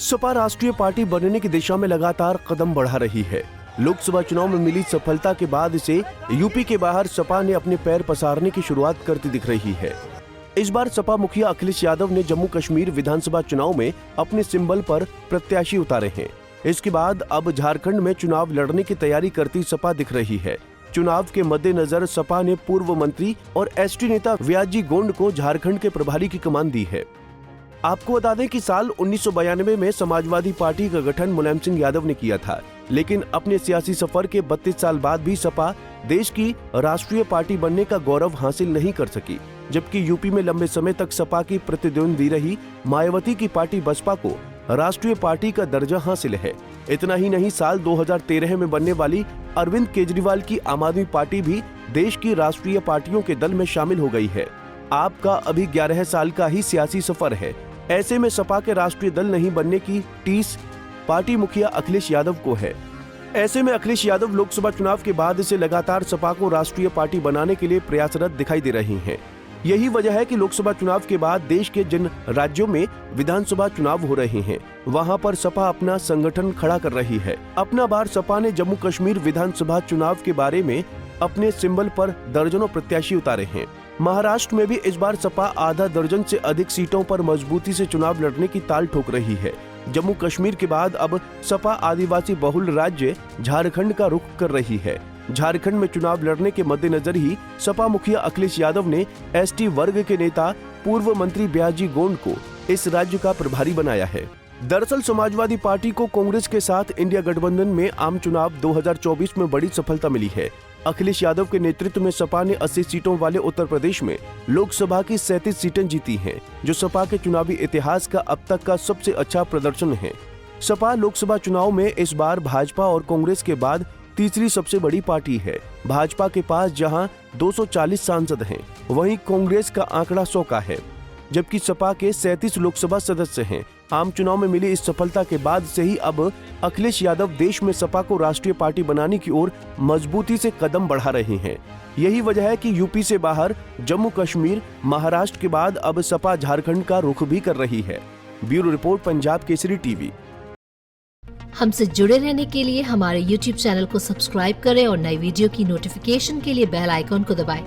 सपा राष्ट्रीय पार्टी बनने की दिशा में लगातार कदम बढ़ा रही है। लोकसभा चुनाव में मिली सफलता के बाद से यूपी के बाहर सपा ने अपने पैर पसारने की शुरुआत करती दिख रही है। इस बार सपा मुखिया अखिलेश यादव ने जम्मू कश्मीर विधानसभा चुनाव में अपने सिंबल पर प्रत्याशी उतारे हैं। इसके बाद अब झारखंड में चुनाव लड़ने की तैयारी करती सपा दिख रही है। चुनाव के मद्देनजर सपा ने पूर्व मंत्री और एसटी नेता व्याजी गोंड को झारखंड के प्रभारी की कमान दी है। आपको बता दें कि साल 1992 में समाजवादी पार्टी का गठन मुलायम सिंह यादव ने किया था, लेकिन अपने सियासी सफर के 32 साल बाद भी सपा देश की राष्ट्रीय पार्टी बनने का गौरव हासिल नहीं कर सकी। जबकि यूपी में लंबे समय तक सपा की प्रतिद्वंदी रही मायावती की पार्टी बसपा को राष्ट्रीय पार्टी का दर्जा हासिल है। इतना ही नहीं, साल 2013 में बनने वाली अरविंद केजरीवाल की आम आदमी पार्टी भी देश की राष्ट्रीय पार्टियों के दल में शामिल हो गई है। आपका अभी 11 साल का ही सियासी सफर है। ऐसे में सपा के राष्ट्रीय दल नहीं बनने की टीस पार्टी मुखिया अखिलेश यादव को है। ऐसे में अखिलेश यादव लोकसभा चुनाव के बाद से लगातार सपा को राष्ट्रीय पार्टी बनाने के लिए प्रयासरत दिखाई दे रही हैं। यही वजह है कि लोकसभा चुनाव के बाद देश के जिन राज्यों में विधानसभा चुनाव हो रहे हैं, वहां पर सपा अपना संगठन खड़ा कर रही है। अपना बार सपा ने जम्मू कश्मीर विधानसभा चुनाव के बारे में अपने सिंबल पर दर्जनों प्रत्याशी उतारे हैं। महाराष्ट्र में भी इस बार सपा आधा दर्जन से अधिक सीटों पर मजबूती से चुनाव लड़ने की ताल ठोक रही है। जम्मू कश्मीर के बाद अब सपा आदिवासी बहुल राज्य झारखंड का रुख कर रही है। झारखंड में चुनाव लड़ने के मद्देनजर ही सपा मुखिया अखिलेश यादव ने एसटी वर्ग के नेता पूर्व मंत्री व्याजी गोंड को इस राज्य का प्रभारी बनाया है। दरअसल समाजवादी पार्टी को कांग्रेस के साथ इंडिया गठबंधन में आम चुनाव 2024 में बड़ी सफलता मिली है। अखिलेश यादव के नेतृत्व में सपा ने 80 सीटों वाले उत्तर प्रदेश में लोकसभा की 37 सीटें जीती हैं, जो सपा के चुनावी इतिहास का अब तक का सबसे अच्छा प्रदर्शन है। सपा लोकसभा चुनाव में इस बार भाजपा और कांग्रेस के बाद तीसरी सबसे बड़ी पार्टी है। भाजपा के पास जहां 240 सांसद हैं, वहीं कांग्रेस का आंकड़ा 100 का है, जबकि सपा के 37 लोकसभा सदस्य हैं। आम चुनाव में मिली इस सफलता के बाद से ही अब अखिलेश यादव देश में सपा को राष्ट्रीय पार्टी बनाने की ओर मजबूती से कदम बढ़ा रहे हैं। यही वजह है कि यूपी से बाहर जम्मू कश्मीर, महाराष्ट्र के बाद अब सपा झारखंड का रुख भी कर रही है। Bureau report, Punjab Kesari TV. हमसे जुड़े रहने के लिए हमारे YouTube चैनल को सब्सक्राइब करें और नई वीडियो की नोटिफिकेशन के लिए बेल आइकॉन को दबाएं।